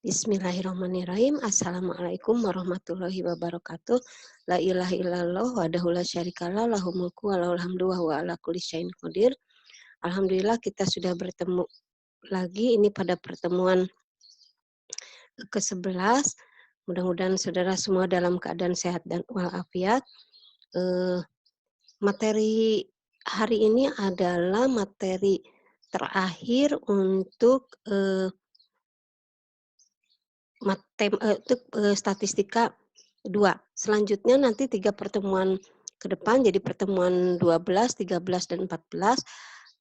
Bismillahirrahmanirrahim. Assalamualaikum warahmatullahi wabarakatuh. La ilaha illallah wahdahu la syarikalah lahul mulku wa lahul hamdu wa huwa ala kulli syai'in qadir. Alhamdulillah kita sudah bertemu lagi ini pada pertemuan ke-11. Mudah-mudahan saudara semua dalam keadaan sehat dan walafiat. Materi hari ini adalah materi terakhir untuk statistika 2. Selanjutnya nanti 3 pertemuan ke depan, jadi pertemuan 12, 13, dan 14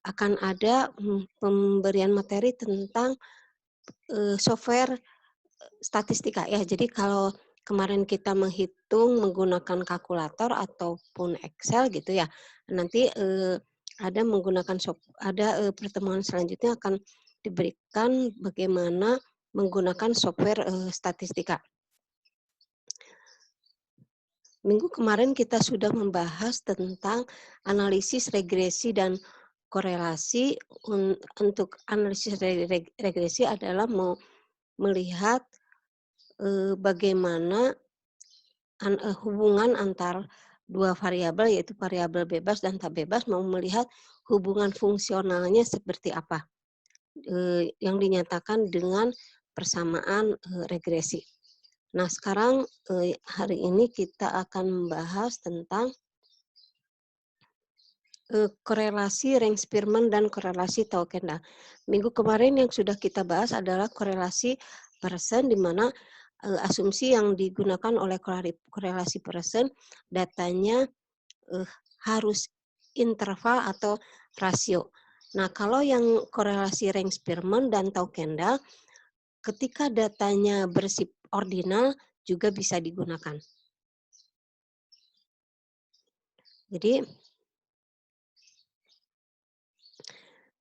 akan ada pemberian materi tentang software statistika ya. Jadi kalau kemarin kita menghitung menggunakan kalkulator ataupun Excel gitu ya, nanti ada pertemuan selanjutnya akan diberikan bagaimana menggunakan software statistika. Minggu kemarin kita sudah membahas tentang analisis regresi dan korelasi. Untuk analisis regresi adalah melihat bagaimana hubungan antar dua variabel, yaitu variabel bebas dan tak bebas, mau melihat hubungan fungsionalnya seperti apa yang dinyatakan dengan persamaan regresi. Nah, sekarang hari ini kita akan membahas tentang korelasi Ring-Spearman dan korelasi Tau-Kenda. Minggu kemarin yang sudah kita bahas adalah korelasi Pearson, di mana asumsi yang digunakan oleh korelasi Pearson, datanya harus interval atau rasio. Nah, kalau yang korelasi Ring-Spearman dan Tau-Kenda, ketika datanya bersifat ordinal juga bisa digunakan. Jadi,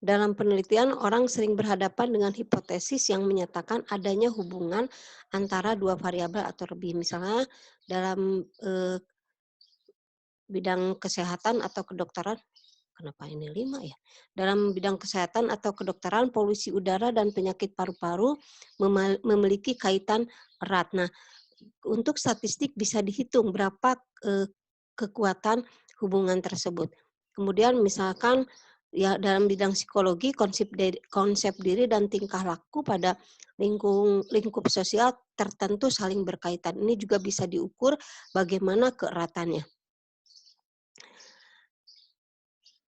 dalam penelitian, orang sering berhadapan dengan hipotesis yang menyatakan adanya hubungan antara dua variabel atau lebih. Misalnya dalam bidang kesehatan atau kedokteran, kenapa ini 5 ya? Dalam bidang kesehatan atau kedokteran, polusi udara dan penyakit paru-paru memiliki kaitan erat. Nah, untuk statistik bisa dihitung berapa kekuatan hubungan tersebut. Kemudian misalkan ya dalam bidang psikologi, konsep diri dan tingkah laku pada lingkup sosial tertentu saling berkaitan. Ini juga bisa diukur bagaimana keeratannya.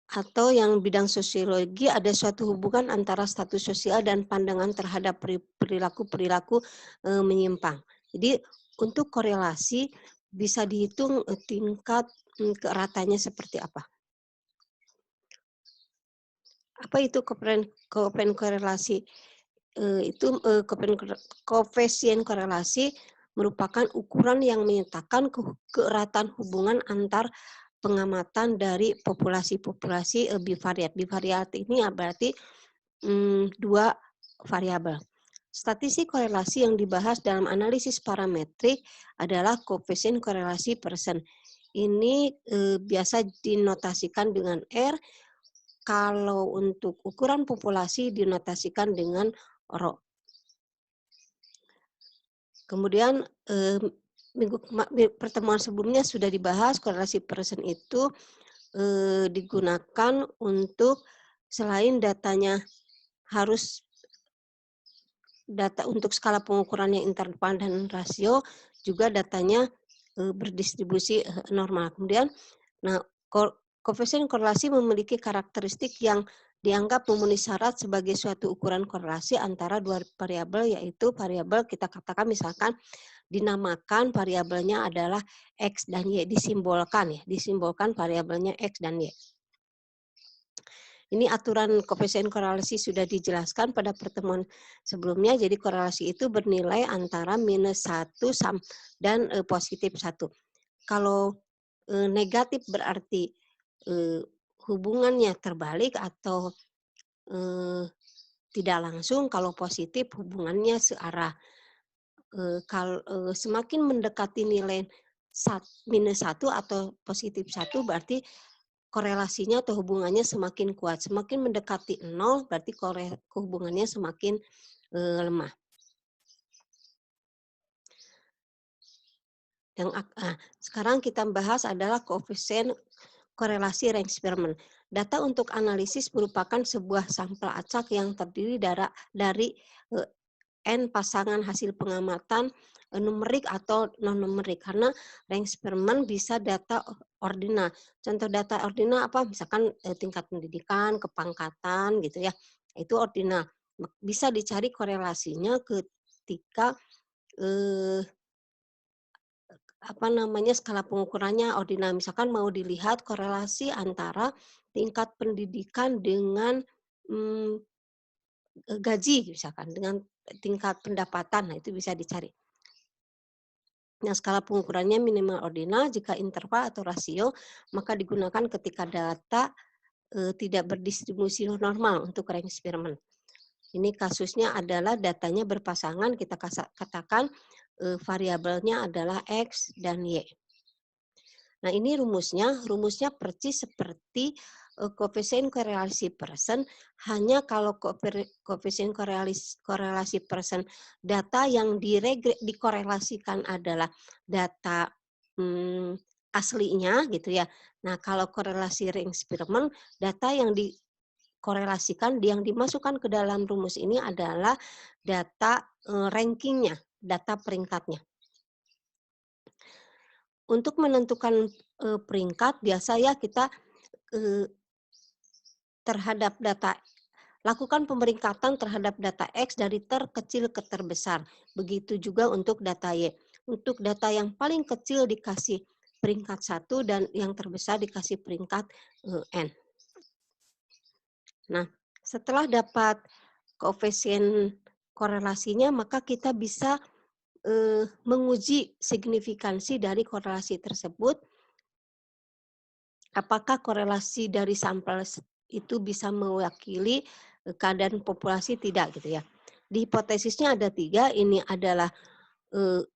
Atau yang bidang sosiologi, ada suatu hubungan antara status sosial dan pandangan terhadap perilaku-perilaku menyimpang. Jadi untuk korelasi bisa dihitung tingkat keeratannya seperti apa. Apa itu koefisien korelasi? Koefisien korelasi merupakan ukuran yang menyatakan keeratan hubungan antar pengamatan dari populasi-populasi bivariat. Bivariat ini berarti dua variabel. Statistik korelasi yang dibahas dalam analisis parametrik adalah koefisien korelasi Pearson. Ini biasa dinotasikan dengan R. Kalau untuk ukuran populasi dinotasikan dengan rho. Kemudian pertemuan sebelumnya sudah dibahas korelasi Pearson itu digunakan untuk selain datanya harus data untuk skala pengukurannya interval dan rasio, juga datanya berdistribusi normal. Kemudian, nah koefisien korelasi memiliki karakteristik yang dianggap memenuhi syarat sebagai suatu ukuran korelasi antara dua variabel, yaitu variabel kita katakan misalkan dinamakan variabelnya adalah X dan Y, disimbolkan variabelnya X dan Y. Ini aturan koefisien korelasi sudah dijelaskan pada pertemuan sebelumnya. Jadi korelasi itu bernilai antara -1 dan +1. Kalau negatif berarti hubungannya terbalik atau tidak langsung. Kalau positif hubungannya searah. Semakin mendekati nilai -1 atau +1 berarti korelasinya atau hubungannya semakin kuat. Semakin mendekati 0 berarti hubungannya semakin lemah. Sekarang kita bahas adalah koefisien korelasi Ring-Spearman. Data untuk analisis merupakan sebuah sampel acak yang terdiri dari N pasangan hasil pengamatan numerik atau non-numerik, karena Ring-Spearman bisa data ordinal. Contoh data ordinal apa? Misalkan tingkat pendidikan, kepangkatan gitu ya. Itu ordinal. Bisa dicari korelasinya ketika skala pengukurannya ordinal. Misalkan mau dilihat korelasi antara tingkat pendidikan dengan gaji, misalkan dengan tingkat pendapatan. Nah, itu bisa dicari. Nah, skala pengukurannya minimal ordinal. Jika interval atau rasio, maka digunakan ketika data tidak berdistribusi normal untuk Ring-Spearman. Ini kasusnya adalah datanya berpasangan, kita katakan variabelnya adalah X dan Y. Nah, ini rumusnya persis seperti koefisien korelasi Pearson, hanya kalau koefisien korelasi Pearson data yang dikorelasikan adalah data aslinya gitu ya. Nah, kalau korelasi Ring-Spearman, data yang dikorelasikan, yang dimasukkan ke dalam rumus ini adalah data rankingnya, data peringkatnya. Untuk menentukan peringkat, biasa ya kita terhadap data, lakukan pemeringkatan terhadap data X dari terkecil ke terbesar. Begitu juga untuk data Y. Untuk data yang paling kecil dikasih peringkat 1 dan yang terbesar dikasih peringkat N. Nah, setelah dapat koefisien korelasinya, maka kita bisa menguji signifikansi dari korelasi tersebut. Apakah korelasi dari sampel itu bisa mewakili keadaan populasi, tidak gitu ya. Di hipotesisnya ada 3, ini adalah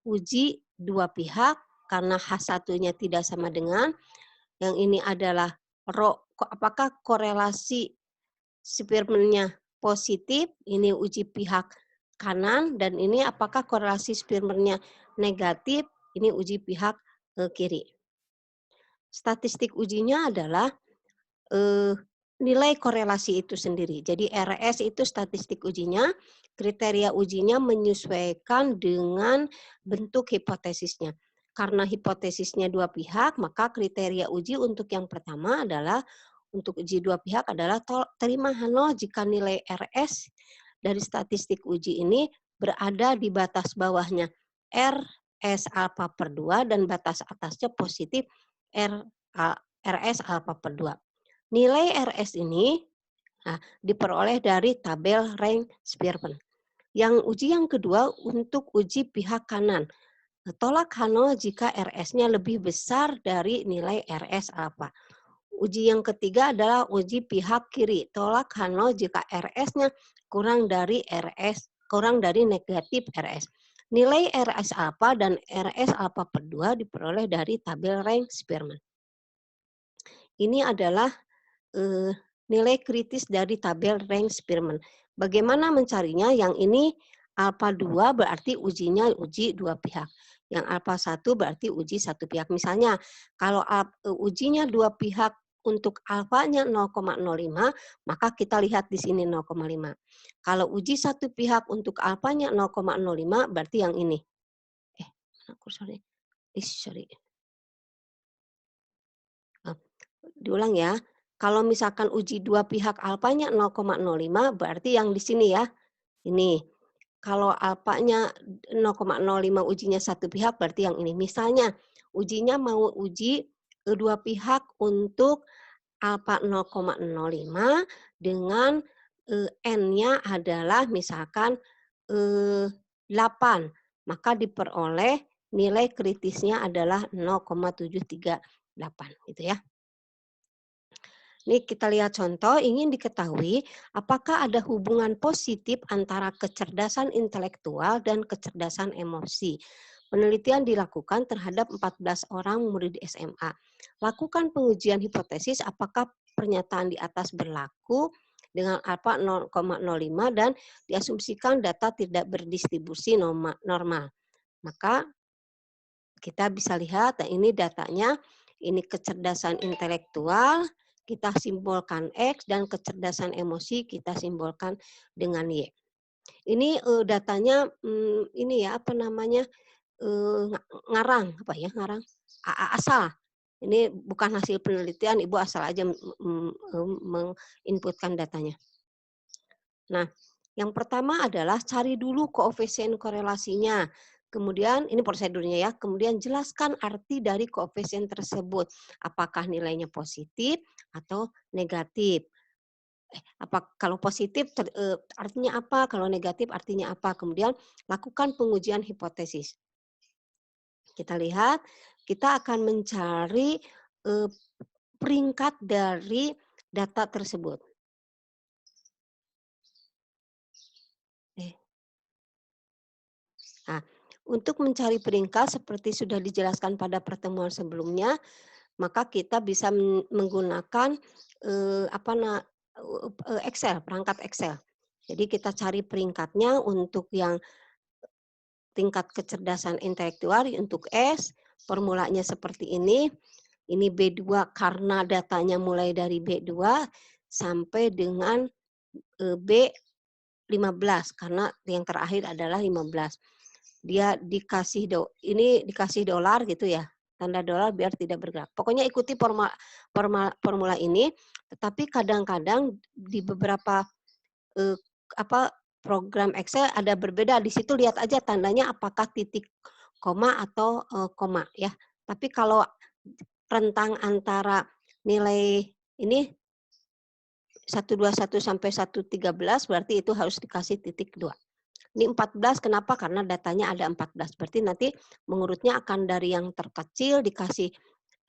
uji dua pihak karena H1-nya tidak sama dengan, yang ini adalah apakah korelasi Spearman-nya positif, ini uji pihak kanan, dan ini apakah korelasi Spearman-nya negatif, ini uji pihak kiri. Statistik ujinya adalah nilai korelasi itu sendiri. Jadi RS itu statistik ujinya, kriteria ujinya menyesuaikan dengan bentuk hipotesisnya. Karena hipotesisnya dua pihak, maka kriteria uji untuk yang pertama adalah, untuk uji dua pihak adalah terima nol jika nilai RS dari statistik uji ini berada di batas bawahnya RS alfa per 2 dan batas atasnya positif RS alfa per 2. Nilai RS ini diperoleh dari tabel Ring-Spearman. Yang uji yang kedua untuk uji pihak kanan. Tolak H0 jika RS-nya lebih besar dari nilai RS alfa. Uji yang ketiga adalah uji pihak kiri. Tolak H0 jika RS-nya kurang dari negatif RS. Nilai RS alfa dan RS alfa per 2 diperoleh dari tabel Ring-Spearman. Ini adalah nilai kritis dari tabel Ring-Spearman. Bagaimana mencarinya? Yang ini alfa 2 berarti ujinya uji dua pihak. Yang alfa 1 berarti uji satu pihak. Misalnya kalau ujinya dua pihak untuk alfanya 0,05, maka kita lihat di sini 0,5. Kalau uji satu pihak untuk alfanya 0,05 berarti yang ini. Sorry. Diulang ya. Kalau misalkan uji dua pihak alfanya 0,05 berarti yang di sini ya. Ini. Kalau alfanya 0,05 ujinya satu pihak berarti yang ini. Misalnya ujinya mau uji dua pihak untuk alfa 0,05 dengan N-nya adalah misalkan 8. Maka diperoleh nilai kritisnya adalah 0,738 gitu ya. Ini kita lihat contoh, ingin diketahui apakah ada hubungan positif antara kecerdasan intelektual dan kecerdasan emosi. Penelitian dilakukan terhadap 14 orang murid SMA. Lakukan pengujian hipotesis apakah pernyataan di atas berlaku dengan alfa 0,05 dan diasumsikan data tidak berdistribusi normal. Maka Kita bisa lihat, nah ini datanya, ini kecerdasan intelektual, kita simbolkan X, dan kecerdasan emosi kita simbolkan dengan Y. Ini datanya, ini ya, apa namanya, ngarang, apa ya, ngarang, asal. Ini bukan hasil penelitian, Ibu asal aja menginputkan datanya. Nah, yang pertama adalah cari dulu koefisien korelasinya. Kemudian, ini prosedurnya ya, kemudian jelaskan arti dari koefisien tersebut. Apakah nilainya positif atau negatif. Kalau positif artinya apa, kalau negatif artinya apa. Kemudian lakukan pengujian hipotesis. Kita lihat, kita akan mencari peringkat dari data tersebut. Nah, untuk mencari peringkat seperti sudah dijelaskan pada pertemuan sebelumnya, maka kita bisa menggunakan Excel, perangkat Excel. Jadi kita cari peringkatnya untuk yang tingkat kecerdasan intelektual untuk S, formulanya seperti ini. Ini B2 karena datanya mulai dari B2 sampai dengan B15 karena yang terakhir adalah 15. Dia dikasih ini dikasih dolar gitu ya, tanda dolar biar tidak bergerak. Pokoknya ikuti formula ini, tetapi kadang-kadang di beberapa program Excel ada berbeda. Di situ lihat aja tandanya apakah titik, koma atau koma ya. Tapi kalau rentang antara nilai ini 121 sampai 113 berarti itu harus dikasih titik 2. Ini 14 kenapa? Karena datanya ada 14. Berarti nanti mengurutnya akan dari yang terkecil dikasih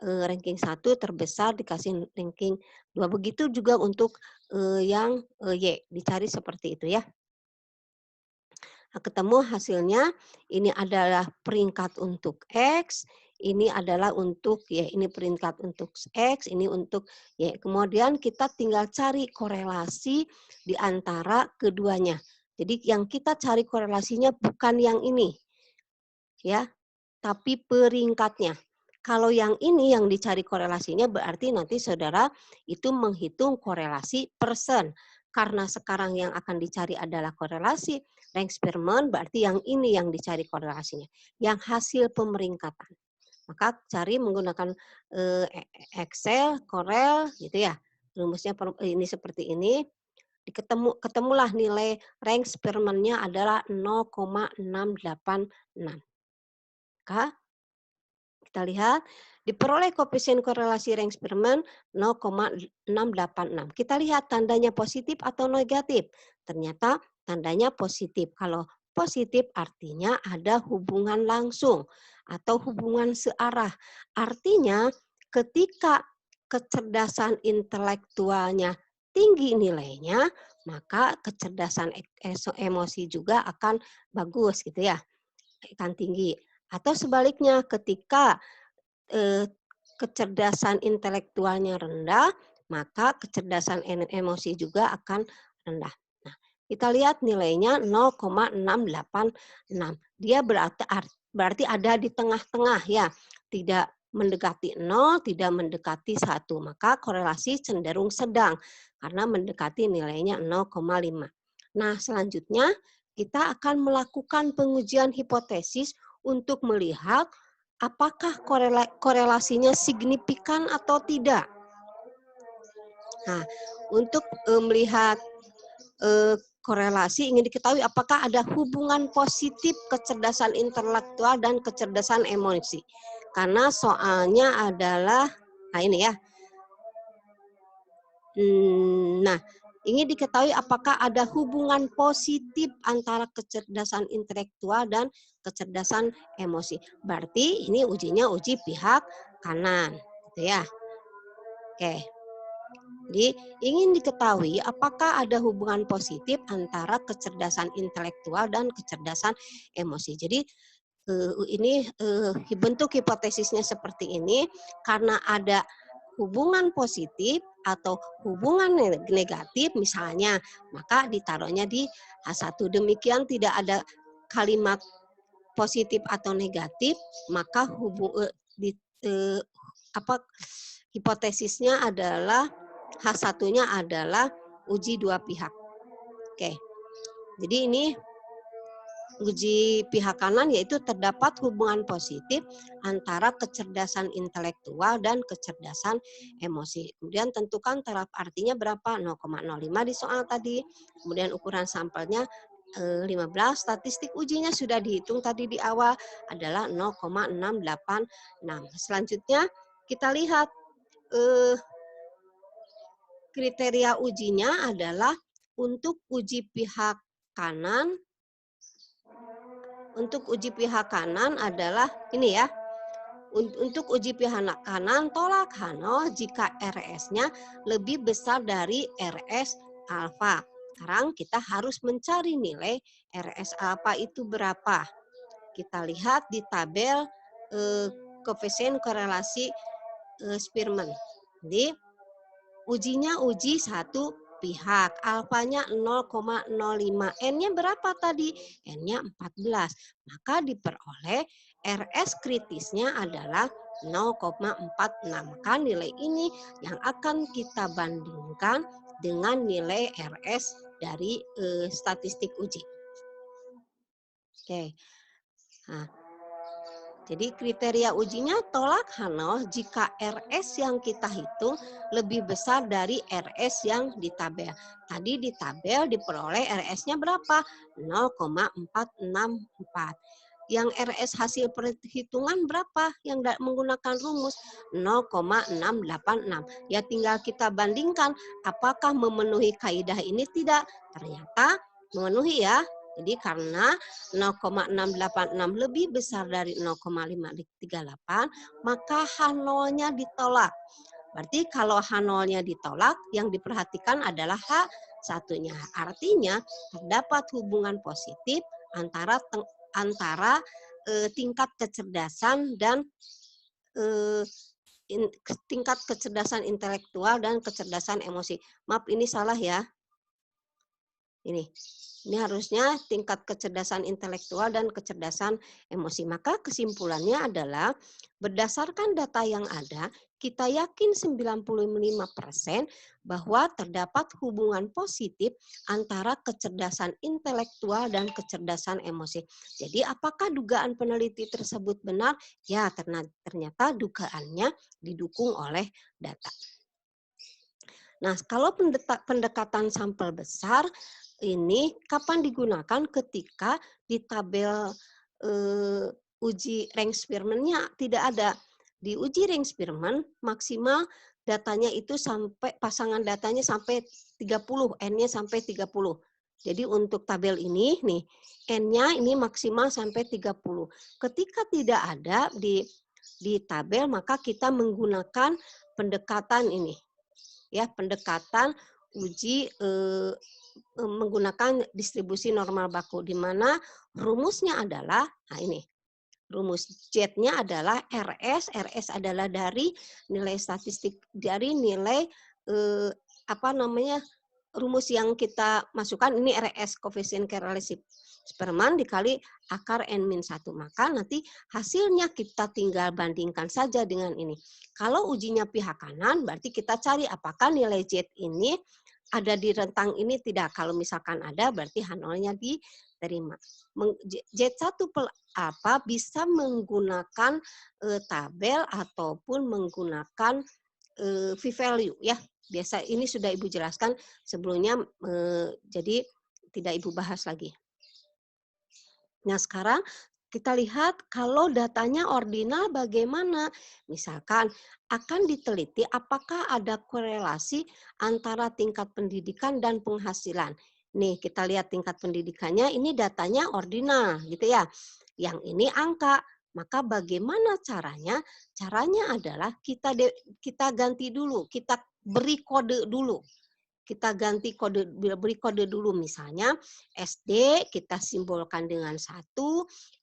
ranking 1, terbesar dikasih ranking 2. Begitu juga untuk yang Y, dicari seperti itu ya. Nah, ketemu hasilnya, ini adalah peringkat untuk X, ini adalah untuk Y, ini peringkat untuk X, ini untuk Y. Kemudian kita tinggal cari korelasi di antara keduanya. Jadi yang kita cari korelasinya bukan yang ini, ya, tapi peringkatnya. Kalau yang ini yang dicari korelasinya berarti nanti saudara itu menghitung korelasi persen. Karena sekarang yang akan dicari adalah korelasi rank Spearman, berarti yang ini yang dicari korelasinya. Yang hasil pemeringkatan. Maka cari menggunakan Excel, Corel, gitu ya. Rumusnya ini seperti ini. Ketemulah nilai rank Spearman-nya adalah 0,686. Maka kita lihat, diperoleh koefisien korelasi rank Spearman 0,686. Kita lihat tandanya positif atau negatif. Ternyata tandanya positif. Kalau positif artinya ada hubungan langsung atau hubungan searah. Artinya ketika kecerdasan intelektualnya tinggi nilainya, maka kecerdasan emosi juga akan bagus gitu ya, akan tinggi. Atau sebaliknya ketika kecerdasan intelektualnya rendah, maka kecerdasan emosi juga akan rendah. Nah, kita lihat nilainya 0,686. Dia berarti ada di tengah-tengah ya. Tidak mendekati 0, tidak mendekati 1. Maka korelasi cenderung sedang karena mendekati nilainya 0,5. Nah, selanjutnya kita akan melakukan pengujian hipotesis untuk melihat apakah korelasinya signifikan atau tidak. Nah, untuk melihat korelasi ingin diketahui apakah ada hubungan positif kecerdasan intelektual dan kecerdasan emosi. Karena soalnya adalah, nah ini ya. Nah, ingin diketahui apakah ada hubungan positif antara kecerdasan intelektual dan kecerdasan emosi. Berarti ini ujinya uji pihak kanan, gitu ya. Oke. Jadi ingin diketahui apakah ada hubungan positif antara kecerdasan intelektual dan kecerdasan emosi. Jadi ini bentuk hipotesisnya seperti ini karena ada hubungan positif atau hubungan negatif misalnya, maka ditaruhnya di H1. Demikian tidak ada kalimat positif atau negatif, maka hipotesisnya adalah H1-nya adalah uji dua pihak. Oke. Jadi ini uji pihak kanan yaitu terdapat hubungan positif antara kecerdasan intelektual dan kecerdasan emosi. Kemudian tentukan taraf artinya berapa? 0,05 di soal tadi. Kemudian ukuran sampelnya 15, statistik ujinya sudah dihitung tadi di awal adalah 0,686. Selanjutnya kita lihat kriteria ujinya adalah untuk uji pihak kanan. Untuk uji pihak kanan adalah ini ya. Untuk uji pihak kanan tolak H0 jika RS-nya lebih besar dari RS alfa. Sekarang kita harus mencari nilai RS alfa itu berapa. Kita lihat di tabel koefisien korelasi Spearman. Jadi ujinya uji satu pihak, alfanya 0,05, N-nya berapa tadi? N-nya 14. Maka diperoleh RS kritisnya adalah 0,46. Maka nilai ini yang akan kita bandingkan dengan nilai RS dari statistik uji. Oke. Nah, jadi kriteria ujinya tolak H0 jika RS yang kita hitung lebih besar dari RS yang di tabel. Tadi di tabel diperoleh RS-nya berapa? 0,464. Yang RS hasil perhitungan berapa? Yang menggunakan rumus 0,686. Ya tinggal kita bandingkan apakah memenuhi kaidah ini tidak. Ternyata memenuhi ya. Jadi karena 0,686 lebih besar dari 0,538, maka H0-nya ditolak. Berarti kalau H0-nya ditolak, yang diperhatikan adalah H1-nya. Artinya terdapat hubungan positif antara tingkat kecerdasan dan tingkat kecerdasan intelektual dan kecerdasan emosi. Maaf ini salah ya. Ini harusnya tingkat kecerdasan intelektual dan kecerdasan emosi. Maka kesimpulannya adalah berdasarkan data yang ada, kita yakin 95% bahwa terdapat hubungan positif antara kecerdasan intelektual dan kecerdasan emosi. Jadi apakah dugaan peneliti tersebut benar? Ya, ternyata dugaannya didukung oleh data. Nah, kalau pendekatan sampel besar, ini kapan digunakan? Ketika di tabel uji rank Spearman-nya tidak ada. Di uji rank Spearman maksimal datanya itu sampai pasangan datanya sampai 30, N-nya sampai 30. Jadi untuk tabel ini nih, N-nya ini maksimal sampai 30. Ketika tidak ada di tabel, maka kita menggunakan pendekatan ini. Ya, pendekatan uji menggunakan distribusi normal baku, di mana rumusnya adalah, nah ini, rumus Z-nya adalah RS, RS adalah dari nilai statistik, dari nilai rumus yang kita masukkan, ini RS, koefisien korelasi Spearman dikali akar N-1. Maka nanti hasilnya kita tinggal bandingkan saja dengan ini. Kalau ujinya pihak kanan, berarti kita cari apakah nilai Z ini ada di rentang ini tidak. Kalau misalkan ada, berarti H0-nya diterima. Z1 bisa menggunakan tabel ataupun menggunakan p-value ya. Biasa ini sudah Ibu jelaskan sebelumnya, jadi tidak Ibu bahas lagi. Nah sekarang kita lihat kalau datanya ordinal bagaimana. Misalkan akan diteliti apakah ada korelasi antara tingkat pendidikan dan penghasilan. Nih kita lihat tingkat pendidikannya, ini datanya ordinal gitu ya. Yang ini angka. Maka bagaimana caranya? Caranya adalah kita ganti dulu, kita beri kode dulu. Kita ganti kode, beri kode dulu, misalnya SD kita simbolkan dengan 1,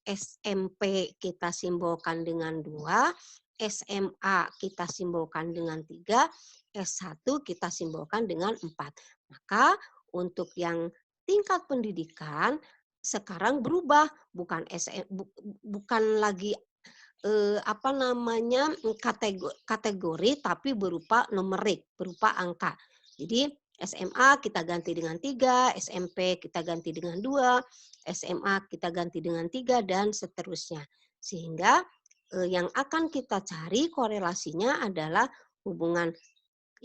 SMP kita simbolkan dengan 2, SMA kita simbolkan dengan 3, S1 kita simbolkan dengan 4. Maka untuk yang tingkat pendidikan sekarang berubah, bukan lagi kategori tapi berupa numerik, berupa angka. Jadi SMA kita ganti dengan 3, SMP kita ganti dengan 2, SMA kita ganti dengan 3 dan seterusnya. Sehingga yang akan kita cari korelasinya adalah hubungan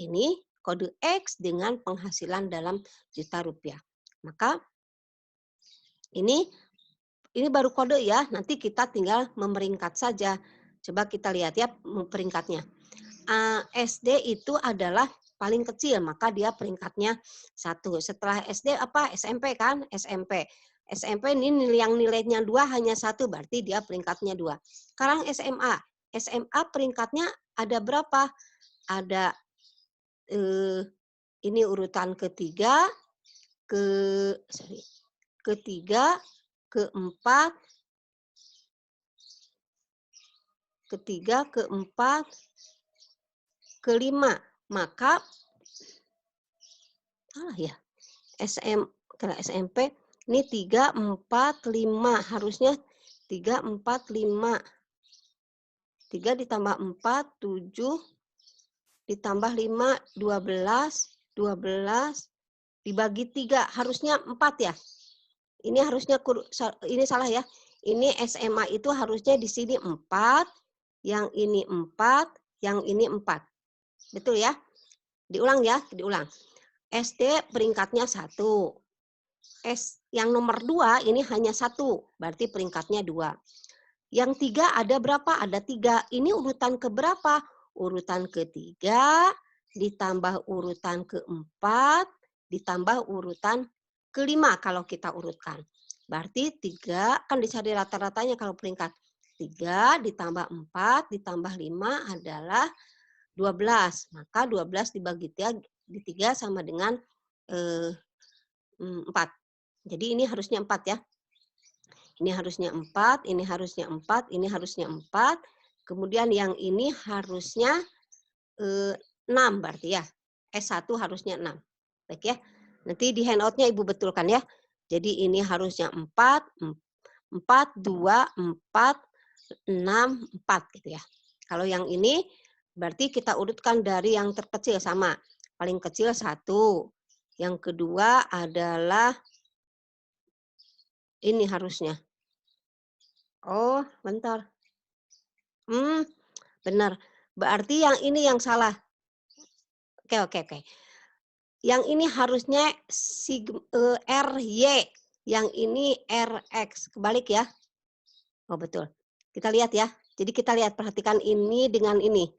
ini kode X dengan penghasilan dalam juta rupiah. Maka ini baru kode ya, nanti kita tinggal memeringkat saja. Coba kita lihat ya peringkatnya. SD itu adalah paling kecil, maka dia peringkatnya 1. Setelah SD apa? SMP kan? SMP. SMP ini yang nilainya 2 hanya 1, berarti dia peringkatnya 2. Sekarang SMA. SMA peringkatnya ada berapa? Ada ini urutan ketiga, ketiga, keempat, keempat, kelima. Maka salah ya. SMP ini 3, 4, 5. Harusnya 3, 4, 5. 3 ditambah 4, 7. Ditambah 5, 12. 12 dibagi 3. Harusnya 4 ya. Ini harusnya, ini salah ya. Ini SMA itu harusnya di sini 4. Yang ini 4. Yang ini 4. Betul ya? Diulang ya, diulang. SD peringkatnya 1. Yang nomor 2 ini hanya 1, berarti peringkatnya 2. Yang 3 ada berapa? Ada 3. Ini urutan keberapa? Urutan ketiga, ditambah urutan keempat, ditambah urutan kelima kalau kita urutkan. Berarti 3, kan dicari rata-ratanya kalau peringkat. 3 ditambah 4 ditambah 5 adalah 12. Maka 12 dibagi 3 sama dengan 4. Jadi ini harusnya 4 ya. Ini harusnya 4, ini harusnya 4, ini harusnya 4. Kemudian yang ini harusnya 6 berarti ya. S1 harusnya 6. Baik ya. Nanti di handout-nya Ibu betulkan ya. Jadi ini harusnya 4, 2, 4, 6, 4 gitu ya. Kalau yang ini berarti kita urutkan dari yang terkecil sama. Paling kecil 1. Yang kedua adalah ini harusnya. Oh, bentar. Benar. Berarti yang ini yang salah. Oke. Yang ini harusnya RY, yang ini RX. Kebalik ya. Oh, betul. Kita lihat ya. Jadi kita lihat, perhatikan ini dengan ini.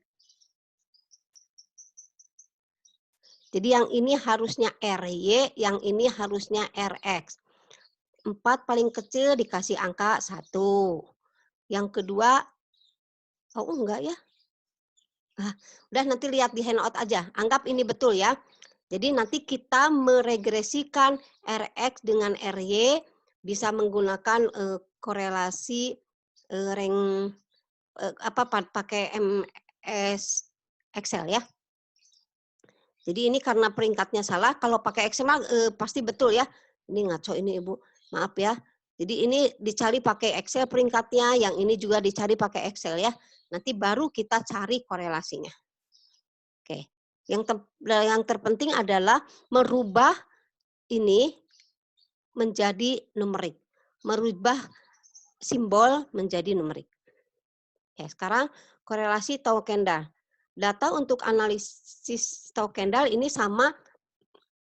Jadi yang ini harusnya RY, yang ini harusnya RX. 4 paling kecil dikasih angka 1. Yang kedua, oh enggak ya. Udah nanti lihat di handout aja. Anggap ini betul ya. Jadi nanti kita meregresikan RX dengan RY bisa menggunakan korelasi pakai MS Excel ya. Jadi ini karena peringkatnya salah, kalau pakai Excel pasti betul ya. Ini ngaco ini Ibu, maaf ya. Jadi ini dicari pakai Excel peringkatnya, yang ini juga dicari pakai Excel ya. Nanti baru kita cari korelasinya. Oke. Yang terpenting adalah merubah ini menjadi numerik. Merubah simbol menjadi numerik. Ya, sekarang korelasi Tau Kendall. Data untuk analisis Tau Kendall ini sama,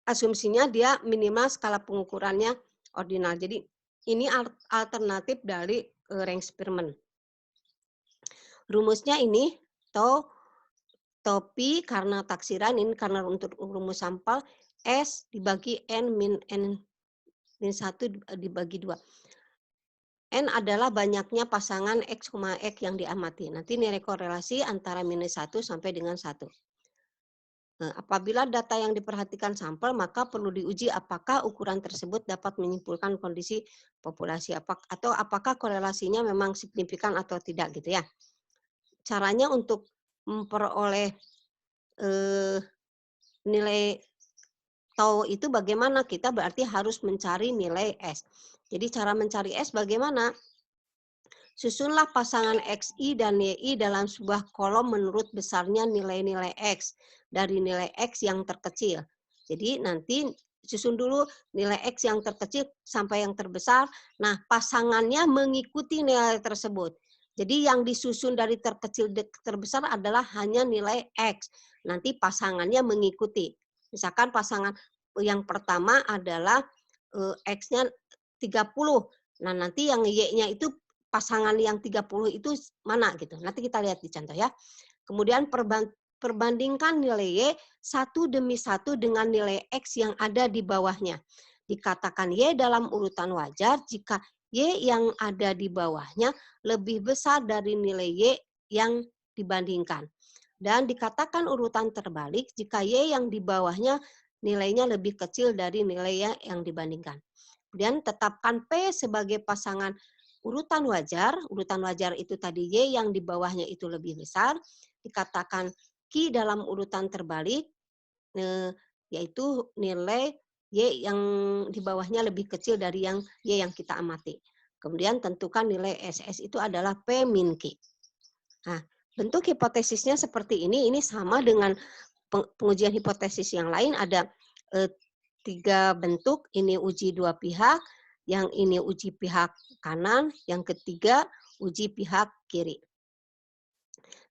asumsinya dia minimal skala pengukurannya ordinal. Jadi ini alternatif dari range Spearman. Rumusnya ini topi karena taksiran, ini karena untuk rumus sampel, S dibagi N min 1 dibagi 2. N adalah banyaknya pasangan X, X yang diamati. Nanti nilai korelasi antara minus 1 sampai dengan 1. Nah, apabila data yang diperhatikan sampel, maka perlu diuji apakah ukuran tersebut dapat menyimpulkan kondisi populasi atau apakah korelasinya memang signifikan atau tidak gitu ya. Caranya untuk memperoleh nilai tau itu bagaimana? Kita berarti harus mencari nilai S. Jadi cara mencari S bagaimana? Susunlah pasangan XI dan YI dalam sebuah kolom menurut besarnya nilai-nilai X dari nilai X yang terkecil. Jadi nanti susun dulu nilai X yang terkecil sampai yang terbesar. Nah, pasangannya mengikuti nilai tersebut. Jadi yang disusun dari terkecil ke terbesar adalah hanya nilai X. Nanti pasangannya mengikuti. Misalkan pasangan yang pertama adalah X-nya 30. Nah, nanti yang Y-nya itu pasangan yang 30 itu mana gitu. Nanti kita lihat di contoh ya. Kemudian perbandingkan nilai Y satu demi satu dengan nilai X yang ada di bawahnya. Dikatakan Y dalam urutan wajar jika Y yang ada di bawahnya lebih besar dari nilai Y yang dibandingkan. Dan dikatakan urutan terbalik jika Y yang di bawahnya nilainya lebih kecil dari nilai Y yang dibandingkan. Kemudian tetapkan P sebagai pasangan urutan wajar itu tadi Y yang di bawahnya itu lebih besar, dikatakan Q dalam urutan terbalik, yaitu nilai Y yang di bawahnya lebih kecil dari yang Y yang kita amati. Kemudian tentukan nilai SS itu adalah P min Q. Nah, bentuk hipotesisnya seperti ini sama dengan pengujian hipotesis yang lain, ada 3 bentuk, ini uji 2 pihak, yang ini uji pihak kanan, yang ketiga uji pihak kiri.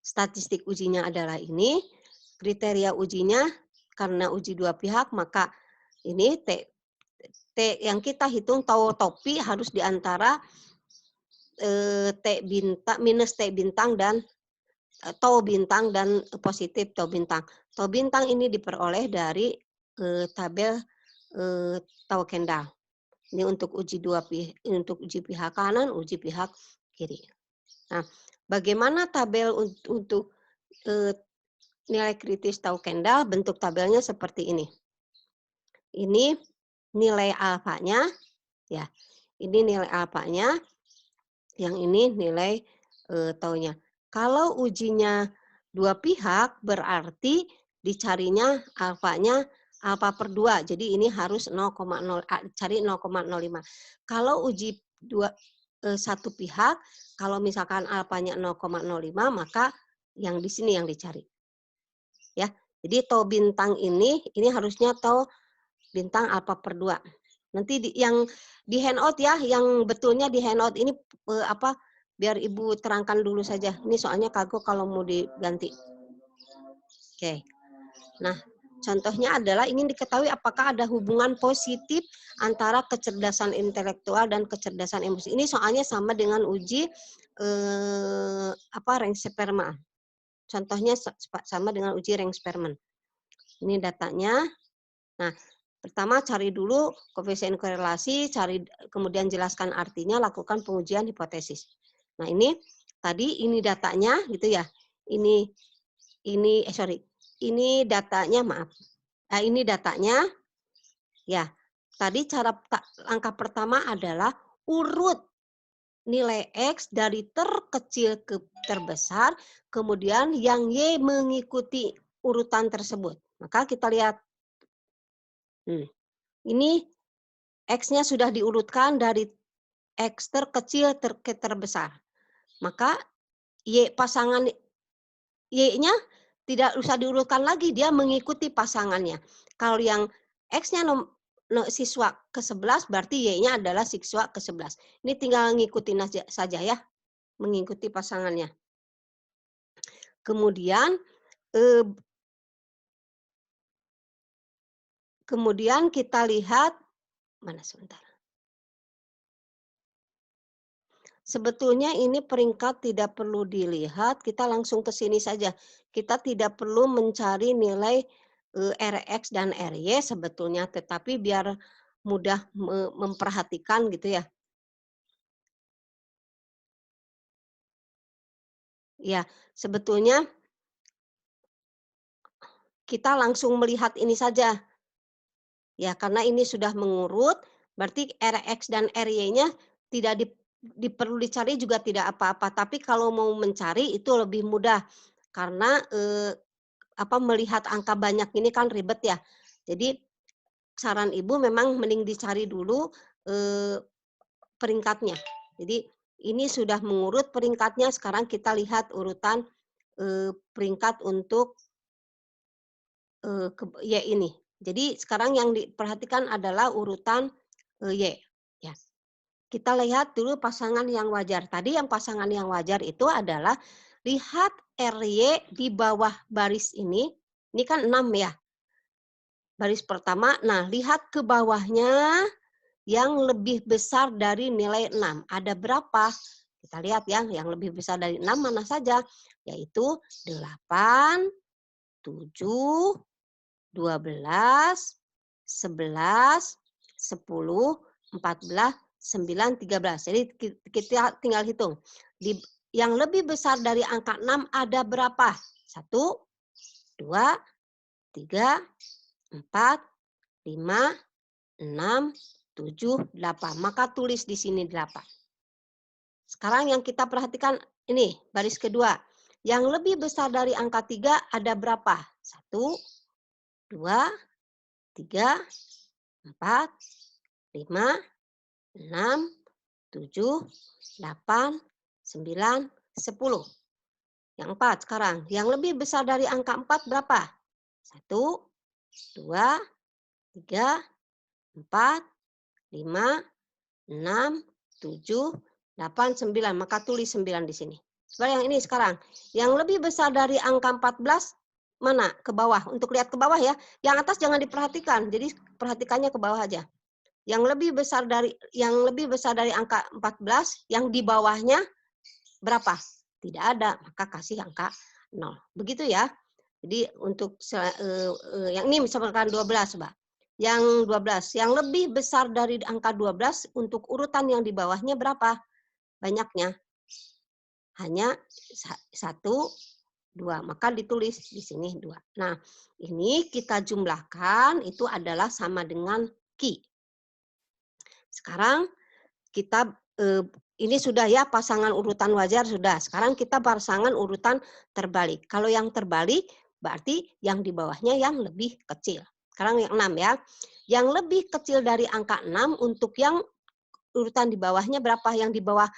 Statistik ujinya adalah ini, kriteria ujinya karena uji 2 pihak maka ini T yang kita hitung topi harus di antara T bintang minus T bintang dan tau bintang dan positif tau bintang. Tau bintang ini diperoleh dari tabel tau Kendall. Ini untuk uji untuk uji pihak kanan, uji pihak kiri. Nah, bagaimana tabel untuk nilai kritis tau Kendall? Bentuk tabelnya seperti ini. Ini nilai alfanya, ya. Ini nilai alfanya, yang ini nilai taunya. Kalau ujinya 2 pihak berarti dicarinya alfanya alfa per 2. Jadi ini harus 0,0 cari 0,05. Kalau uji 1 pihak, kalau misalkan alfanya 0,05 maka yang di sini yang dicari. Ya. Jadi tau bintang ini harusnya tau bintang alfa per 2. Nanti yang di handout ya, yang betulnya di handout ini biar Ibu terangkan dulu saja. Ini soalnya kagok kalau mau diganti. Oke. Nah, contohnya adalah ingin diketahui apakah ada hubungan positif antara kecerdasan intelektual dan kecerdasan emosi. Ini soalnya sama dengan uji Ring-Sperman. Contohnya sama dengan uji Ring-Sperman. Ini datanya. Nah, pertama cari dulu koefisien korelasi, kemudian jelaskan artinya, lakukan pengujian hipotesis. Nah, ini tadi ini datanya gitu ya. Ini datanya, maaf. Nah, ini datanya. Ya. Tadi langkah pertama adalah urut nilai X dari terkecil ke terbesar, kemudian yang Y mengikuti urutan tersebut. Maka kita lihat. Ini X-nya sudah diurutkan dari X terkecil ke terbesar. Maka pasangan Y-nya tidak usah diurutkan lagi, dia mengikuti pasangannya. Kalau yang X-nya siswa ke-11, berarti Y-nya adalah siswa ke-11. Ini tinggal ngikutin saja ya, mengikuti pasangannya. Kemudian kita lihat, mana sebentar. Sebetulnya ini peringkat tidak perlu dilihat, kita langsung ke sini saja. Kita tidak perlu mencari nilai Rx dan Ry sebetulnya, tetapi biar mudah memperhatikan gitu ya. Ya, sebetulnya kita langsung melihat ini saja. Ya, karena ini sudah mengurut, berarti Rx dan Ry-nya tidak perlu dicari juga tidak apa-apa. Tapi kalau mau mencari itu lebih mudah karena melihat angka banyak ini kan ribet ya. Jadi saran Ibu memang mending dicari dulu peringkatnya. Jadi ini sudah mengurut peringkatnya, sekarang kita lihat urutan peringkat untuk Y ini. Jadi sekarang yang diperhatikan adalah urutan Y. Ya. Kita lihat dulu pasangan yang wajar. Tadi yang pasangan yang wajar itu adalah lihat RY di bawah baris ini kan 6 ya. Baris pertama, nah lihat ke bawahnya yang lebih besar dari nilai 6. Ada berapa? Kita lihat ya, yang lebih besar dari 6 mana saja? Yaitu 8, 7, 12, 11, 10, 14, 9, 13. Jadi kita tinggal hitung. Yang lebih besar dari angka 6 ada berapa? 1, 2, 3, 4, 5, 6, 7, 8. Maka tulis di sini 8. Sekarang yang kita perhatikan ini, baris kedua. Yang lebih besar dari angka 3 ada berapa? 1, 2, 3, 4, 5, 6, 7, 8, 9, 10. Yang 4 sekarang. Yang lebih besar dari angka 4 berapa? 1, 2, 3, 4, 5, 6, 7, 8, 9. Maka tulis 9 di sini. Coba yang ini sekarang. Yang lebih besar dari angka 14 mana? Ke bawah. Untuk lihat ke bawah ya. Yang atas jangan diperhatikan. Jadi perhatikannya ke bawah aja. Yang lebih besar dari angka 14, yang di bawahnya berapa? Tidak ada, maka kasih angka 0. Begitu ya. Jadi untuk yang ini misalkan 12, Mbak. Yang 12, yang lebih besar dari angka 12 untuk urutan yang di bawahnya berapa? Banyaknya. Hanya 1, 2. Maka ditulis di sini 2. Nah, ini kita jumlahkan itu adalah sama dengan Q. Sekarang kita ini sudah ya pasangan urutan wajar sudah. Sekarang kita pasangan urutan terbalik. Kalau yang terbalik berarti yang di bawahnya yang lebih kecil. Sekarang yang 6 ya. Yang lebih kecil dari angka 6 untuk yang urutan di bawahnya berapa? Yang di bawah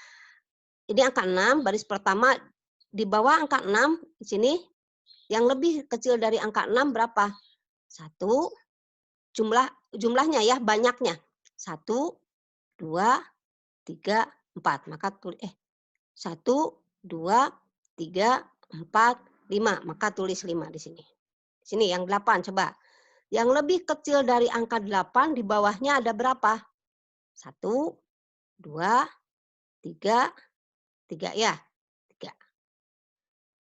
ini angka 6 baris pertama, di bawah angka 6 di sini yang lebih kecil dari angka 6 berapa? 1 jumlahnya ya, banyaknya. 1, 2, 3, 4. Maka 1, 2, 3, 4, 5. Maka tulis 5 di sini. Sini yang 8 coba. Yang lebih kecil dari angka 8 di bawahnya ada berapa? 1, 2, 3, 3 ya. 3.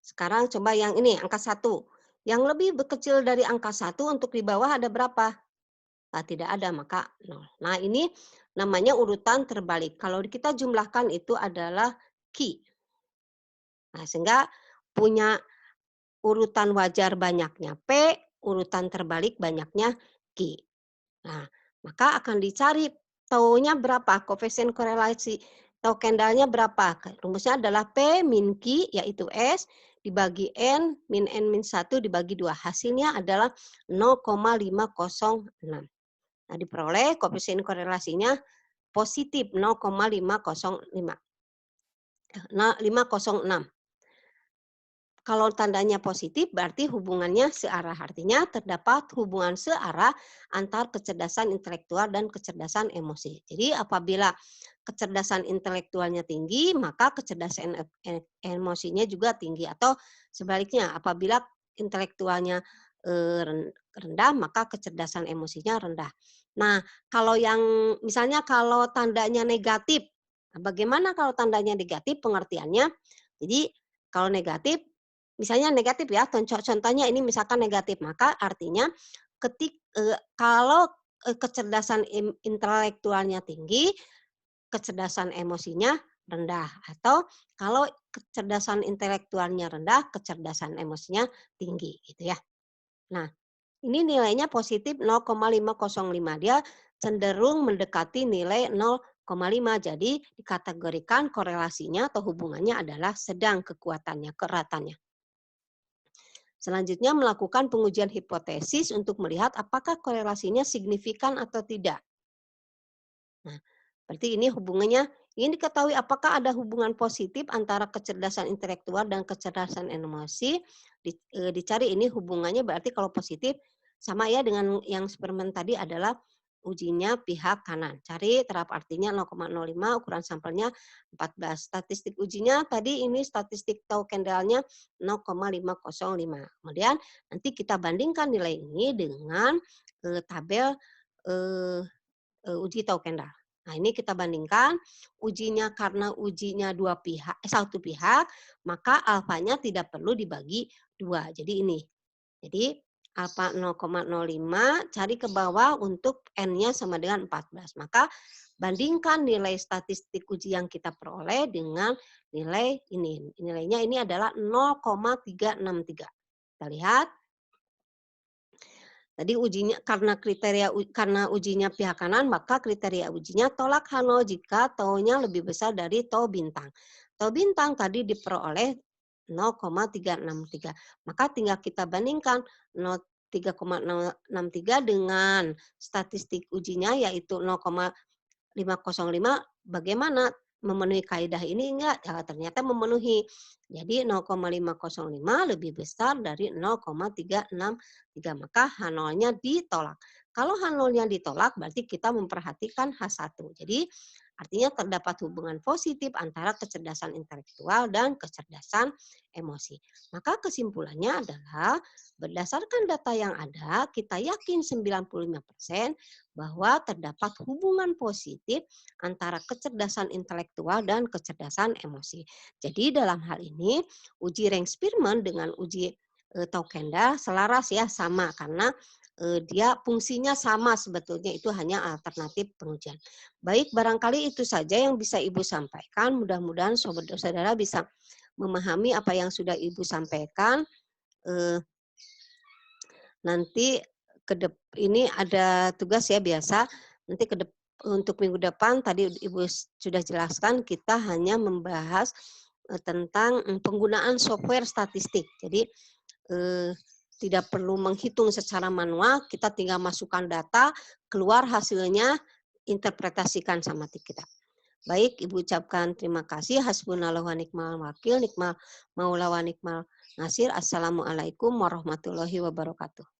Sekarang coba yang ini angka 1. Yang lebih kecil dari angka 1 untuk di bawah ada berapa? Nah, tidak ada, maka 0. Nah, ini namanya urutan terbalik. Kalau kita jumlahkan itu adalah Q. Nah, sehingga punya urutan wajar banyaknya P, urutan terbalik banyaknya Q. Nah, maka akan dicari taunya berapa, koefisien korelasi tau kendalnya berapa. Rumusnya adalah P min Q, yaitu S, dibagi N, min N min 1 dibagi 2. Hasilnya adalah 0,506. Nah, diperoleh koefisien korelasinya positif 0,506. Kalau tandanya positif berarti hubungannya searah. Artinya terdapat hubungan searah antar kecerdasan intelektual dan kecerdasan emosi. Jadi apabila kecerdasan intelektualnya tinggi, maka kecerdasan emosinya juga tinggi. Atau sebaliknya, apabila intelektualnya rendah, maka kecerdasan emosinya rendah. Nah, kalau yang misalnya kalau tandanya negatif, bagaimana kalau tandanya negatif pengertiannya? Jadi kalau negatif, misalnya negatif ya, contohnya ini misalkan negatif, maka artinya kalau kecerdasan intelektualnya tinggi, kecerdasan emosinya rendah. Atau kalau kecerdasan intelektualnya rendah, kecerdasan emosinya tinggi gitu ya. Nah, ini nilainya positif 0,505. Dia cenderung mendekati nilai 0,5. Jadi dikategorikan korelasinya atau hubungannya adalah sedang kekuatannya, keratannya. Selanjutnya melakukan pengujian hipotesis untuk melihat apakah korelasinya signifikan atau tidak. Nah, Berarti ini hubungannya, ingin diketahui apakah ada hubungan positif antara kecerdasan intelektual dan kecerdasan emosi, dicari ini hubungannya berarti kalau positif sama ya dengan yang eksperimen tadi adalah ujinya pihak kanan. Cari terap artinya 0,05, ukuran sampelnya 14. Statistik ujinya tadi ini statistik tau Kendallnya 0,505. Kemudian nanti kita bandingkan nilai ini dengan tabel eh, uji tau Kendall. Nah, ini kita bandingkan ujinya karena ujinya satu pihak, maka alfanya tidak perlu dibagi 2. Jadi ini. Jadi alfa 0,05 cari ke bawah untuk N-nya sama dengan 14. Maka bandingkan nilai statistik uji yang kita peroleh dengan nilai ini. Nilainya ini adalah 0,363. Kita lihat. Tadi ujinya karena ujinya pihak kanan, maka kriteria ujinya tolak H0 jika tau-nya lebih besar dari tau bintang. Tau bintang tadi diperoleh 0,363. Maka tinggal kita bandingkan 3,063 dengan statistik ujinya yaitu 0,505. Bagaimana memenuhi kaidah ini enggak? Ya, ternyata memenuhi. Jadi 0,505 lebih besar dari 0,363, maka H0-nya ditolak. Kalau H0-nya ditolak berarti kita memperhatikan H1. Jadi artinya terdapat hubungan positif antara kecerdasan intelektual dan kecerdasan emosi. Maka kesimpulannya adalah berdasarkan data yang ada, kita yakin 95% bahwa terdapat hubungan positif antara kecerdasan intelektual dan kecerdasan emosi. Jadi dalam hal ini uji Rank Spearman dengan uji tau Kendall selaras ya, sama karena dia fungsinya sama sebetulnya, itu hanya alternatif pengujian. Baik, barangkali itu saja yang bisa Ibu sampaikan. Mudah-mudahan saudara-saudara bisa memahami apa yang sudah Ibu sampaikan. Nanti ini ada tugas ya biasa. Nanti untuk minggu depan tadi Ibu sudah jelaskan kita hanya membahas tentang penggunaan software statistik. Jadi tidak perlu menghitung secara manual, kita tinggal masukkan data, keluar hasilnya, interpretasikan sama kita. Baik, Ibu ucapkan terima kasih. Hasbunallahu wa ni'mal wakil, nikmal maula wa nikmal nasir. Assalamualaikum warahmatullahi wabarakatuh.